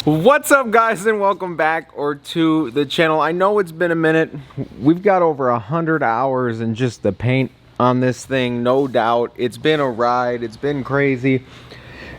What's up, guys, and welcome back to the channel. I know it's been a minute. We've got over 100 hours in just the paint on this thing, no doubt. It's been a ride. It's been crazy.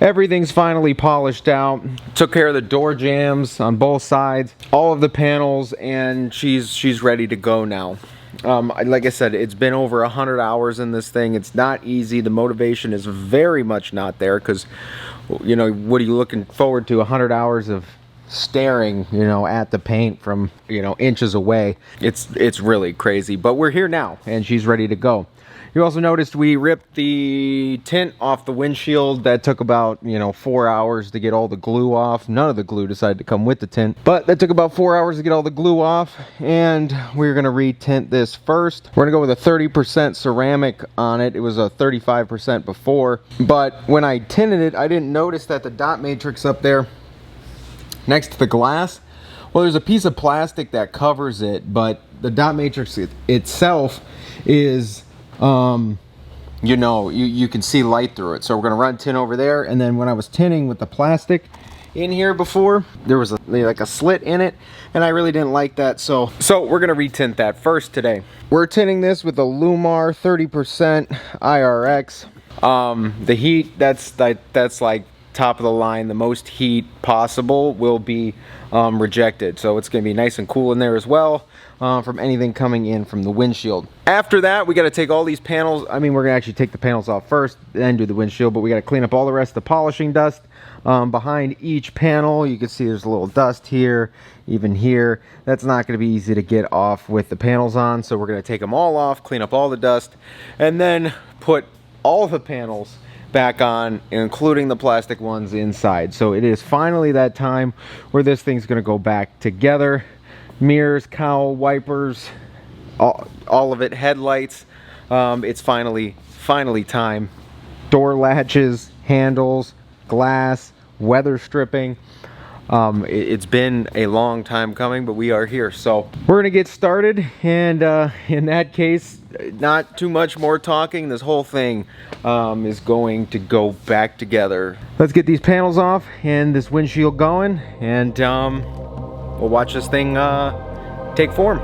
Everything's finally polished out. Took care of the door jambs on both sides, all of the panels, and she's ready to go now. Like I said, it's been over 100 hours in this thing. It's not easy. The motivation is very much not there because, you know, what are you looking forward to? 100 hours of staring, you know, at the paint from, you know, inches away. It's really crazy, but we're here now and she's ready to go. You also noticed we ripped the tint off the windshield. That took about, you know, 4 hours to get all the glue off. None of the glue decided to come with the tint, but that took about 4 hours to get all the glue off. And we're gonna re-tint this first. We're gonna go with a 30% ceramic on it. It was a 35% before, but when I tinted it, I didn't notice that the dot matrix up there next to the glass, well, there's a piece of plastic that covers it, but the dot matrix itself is, you know, you can see light through it. So we're gonna run tint over there, and then when I was tinting with the plastic in here before, there was like a slit in it, and I really didn't like that, so we're gonna retint that first today. We're tinting this with a Lumar 30% IRX. The heat, that's like top of the line. The most heat possible will be rejected, so it's gonna be nice and cool in there as well, from anything coming in from the windshield. After that, we got to take all these panels. I mean, we're gonna actually take the panels off first, then do the windshield, but we got to clean up all the rest of the polishing dust behind each panel. You can see there's a little dust here, even here. That's not going to be easy to get off with the panels on, so we're going to take them all off, clean up all the dust, and then put all the panels back on, including the plastic ones inside. So it is finally that time where this thing's going to go back together. Mirrors, cowl, wipers, all of it, headlights. It's finally time. Door latches, handles, glass, weather stripping. It's been a long time coming, but we are here, so we're gonna get started. And in that case, not too much more talking. This whole thing is going to go back together. Let's get these panels off and this windshield going, and we'll watch this thing take form.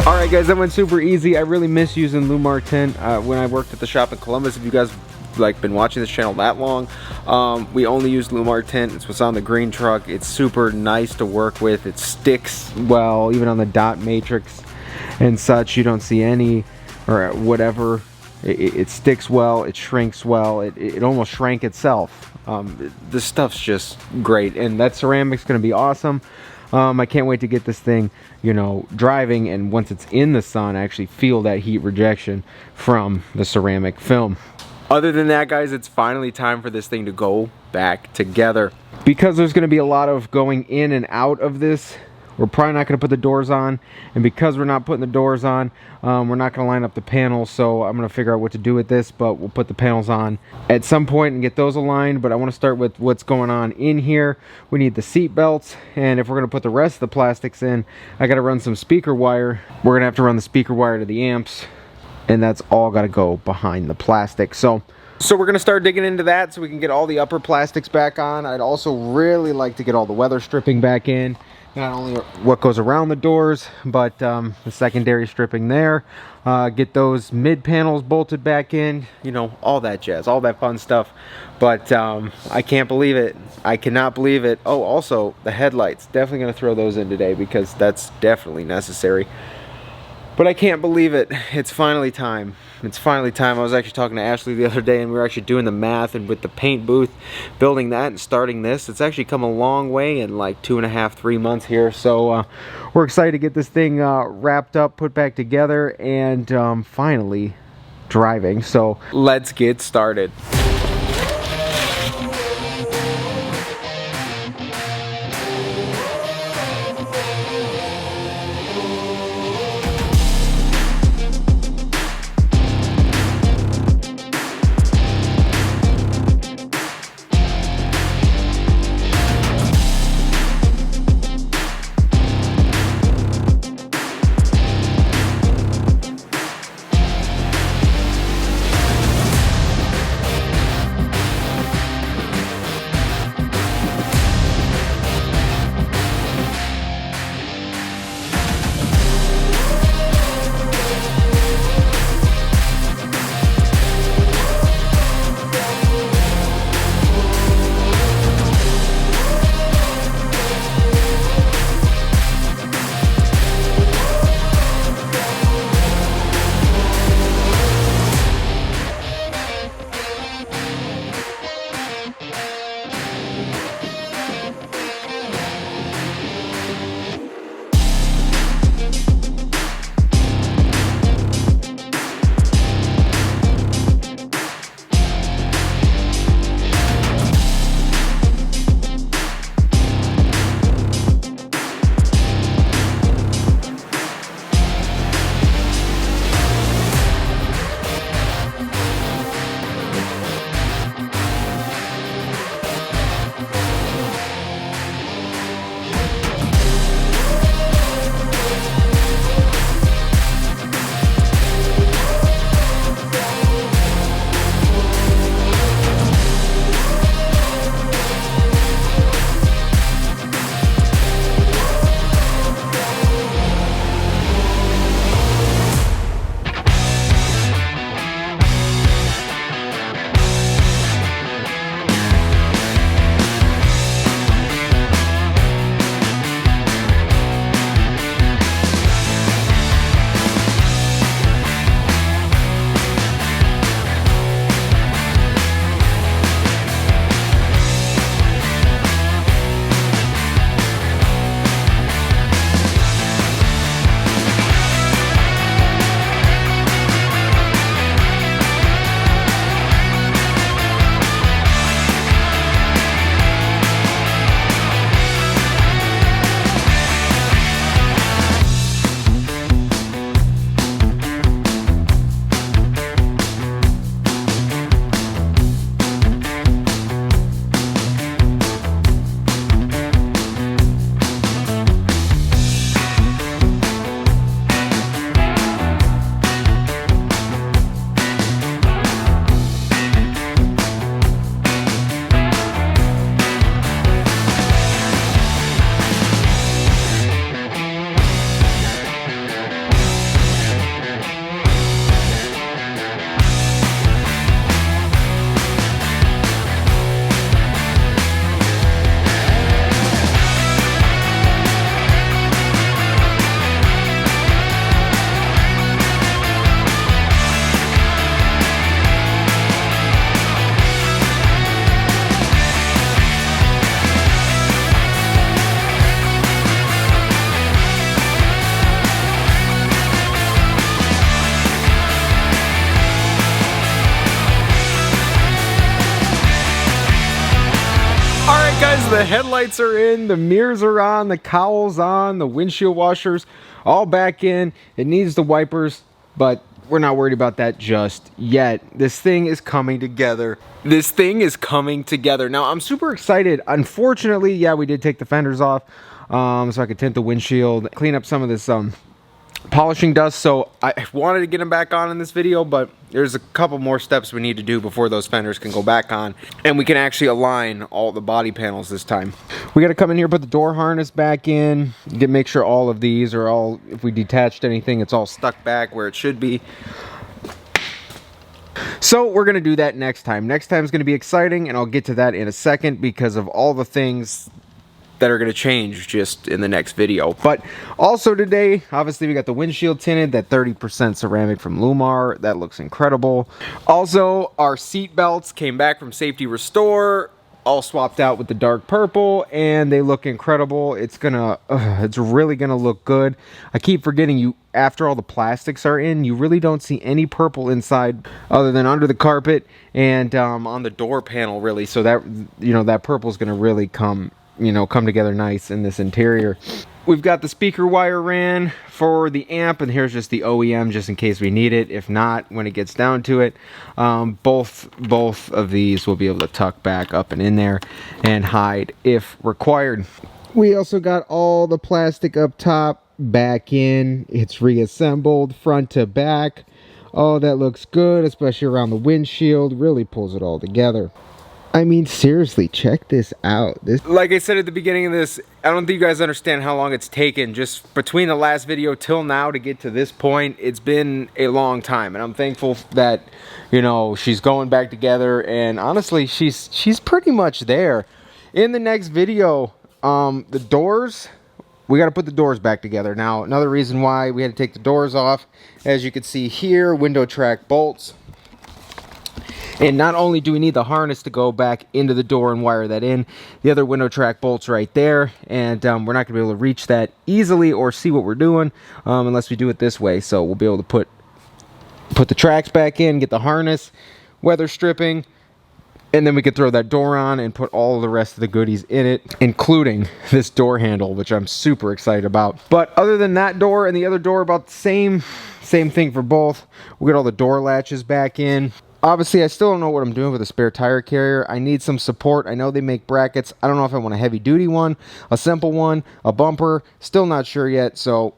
Alright guys, that went super easy. I really miss using Lumar tint when I worked at the shop in Columbus. If you guys like been watching this channel that long, we only use Lumar tint. It's what's on the green truck. It's super nice to work with. It sticks well, even on the dot matrix and such. You don't see any or whatever. It sticks well, it shrinks well, it almost shrank itself. This stuff's just great, and that ceramic's gonna be awesome. I can't wait to get this thing, you know, driving, and once it's in the sun, actually feel that heat rejection from the ceramic film. Other than that, guys, it's finally time for this thing to go back together. Because there's going to be a lot of going in and out of this, we're probably not going to put the doors on. And because we're not putting the doors on, we're not going to line up the panels. So I'm going to figure out what to do with this, but we'll put the panels on at some point and get those aligned. But I want to start with what's going on in here. We need the seat belts. And if we're going to put the rest of the plastics in, I got to run some speaker wire. We're going to have to run the speaker wire to the amps. And that's all got to go behind the plastic. So we're going to start digging into that so we can get all the upper plastics back on. I'd also really like to get all the weather stripping back in. Not only what goes around the doors, but the secondary stripping there. Get those mid panels bolted back in. You know, all that jazz, all that fun stuff. But I can't believe it. I cannot believe it. Oh, also the headlights. Definitely going to throw those in today because that's definitely necessary. But I can't believe it. It's finally time. It's finally time. I was actually talking to Ashley the other day, and we were actually doing the math, and with the paint booth, building that and starting this, it's actually come a long way in like 2.5, 3 months here. So we're excited to get this thing wrapped up, put back together, and finally driving. So let's get started. The headlights are in, the mirrors are on, the cowl's on, the windshield washers all back in. It needs the wipers, but we're not worried about that just yet. This thing is coming together. This thing is coming together. Now, I'm super excited. Unfortunately, yeah, we did take the fenders off so I could tint the windshield, clean up some of this polishing dust. So I wanted to get them back on in this video, but there's a couple more steps we need to do before those fenders can go back on and we can actually align all the body panels this time. We got to come in here, put the door harness back in, make sure all of these are all, if we detached anything, it's all stuck back where it should be. So we're going to do that next time. Next time is going to be exciting, and I'll get to that in a second because of all the things that are going to change just in the next video. But also today, obviously we got the windshield tinted, that 30% ceramic from Lumar. That looks incredible. Also, our seat belts came back from Safety Restore, all swapped out with the dark purple, and they look incredible. It's really gonna look good. I keep forgetting, you after all the plastics are in, you really don't see any purple inside other than under the carpet and on the door panel, really. So that, you know, that purple is gonna really come together nice in this interior. We've got the speaker wire ran for the amp, and here's just the OEM just in case we need it. If not, when it gets down to it, both of these will be able to tuck back up and in there and hide if required. We also got all the plastic up top back in. It's reassembled front to back. Oh, that looks good, especially around the windshield. Really pulls it all together. I mean, seriously, check this out. Like I said at the beginning of this, I don't think you guys understand how long it's taken just between the last video till now to get to this point. It's been a long time, and I'm thankful that, you know, she's going back together, and honestly, she's pretty much there. In the next video, the doors, we got to put the doors back together. Now, another reason why we had to take the doors off, as you can see here, window track bolts. And not only do we need the harness to go back into the door and wire that in, the other window track bolts right there, and we're not going to be able to reach that easily or see what we're doing unless we do it this way. So we'll be able to put the tracks back in, get the harness, weather stripping, and then we could throw that door on and put all of the rest of the goodies in it, including this door handle, which I'm super excited about. But other than that door and the other door, about the same thing for both. We got all the door latches back in. Obviously, I still don't know what I'm doing with a spare tire carrier. I need some support. I know they make brackets. I don't know if I want a heavy-duty one, a simple one, a bumper. Still not sure yet, so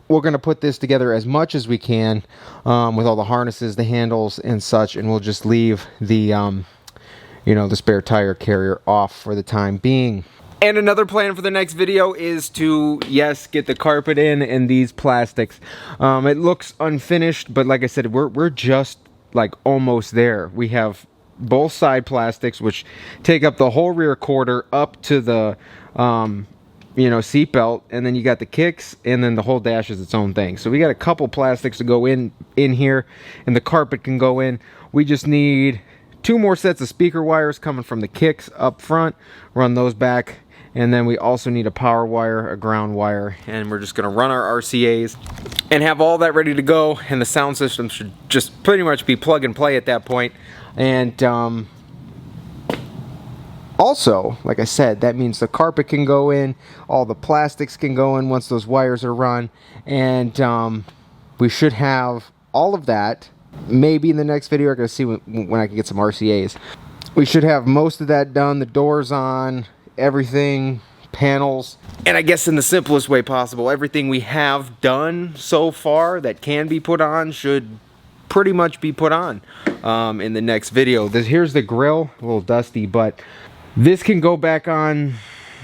we're going to put this together as much as we can with all the harnesses, the handles, and such, and we'll just leave the, the spare tire carrier off for the time being. And another plan for the next video is to, yes, get the carpet in and these plastics. It looks unfinished, but like I said, we're just like almost there. We have both side plastics, which take up the whole rear quarter up to the seat belt, and then you got the kicks, and then the whole dash is its own thing. So we got a couple plastics to go in here, and the carpet can go in. We just need 2 more sets of speaker wires coming from the kicks up front, run those back, and then we also need a power wire, a ground wire, and we're just going to run our RCAs and have all that ready to go, and the sound system should just pretty much be plug and play at that point. And also, like I said, that means the carpet can go in, all the plastics can go in once those wires are run, and we should have all of that. Maybe in the next video, we're going to see when I can get some RCAs. We should have most of that done, the doors on, everything, panels, and I guess in the simplest way possible, everything we have done so far that can be put on should pretty much be put on in the next video. Here's the grill, a little dusty, but this can go back on.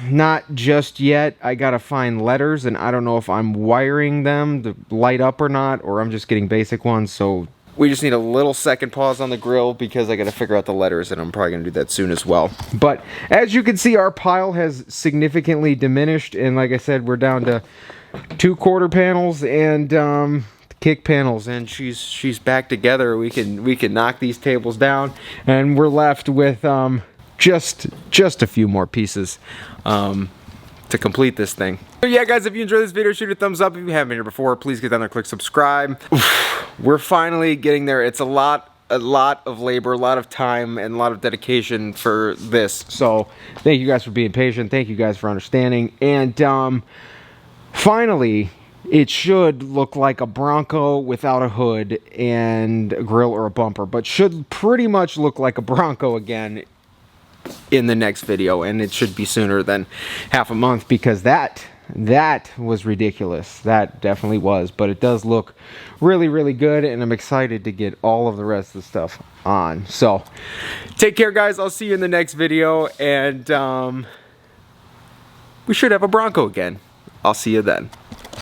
Not just yet. I gotta find letters, and I don't know if I'm wiring them to light up or not, or I'm just getting basic ones. So we just need a little second pause on the grill because I got to figure out the letters, and I'm probably going to do that soon as well. But as you can see, our pile has significantly diminished, and like I said, we're down to 2 quarter panels and kick panels, and she's back together. We can knock these tables down, and we're left with just a few more pieces to complete this thing. So yeah, guys, if you enjoyed this video, shoot a thumbs up. If you haven't been here before, please get down there, click subscribe. We're finally getting there. It's a lot a lot of labor, a lot of time, and a lot of dedication for this. So thank you guys for being patient. Thank you guys for understanding. And finally, it should look like a Bronco without a hood and a grill or a bumper, but should pretty much look like a Bronco again in the next video, and it should be sooner than half a month, because that was ridiculous. That definitely was, but it does look really good, and I'm excited to get all of the rest of the stuff on. So take care, guys. I'll see you in the next video, and we should have a Bronco again. I'll see you then.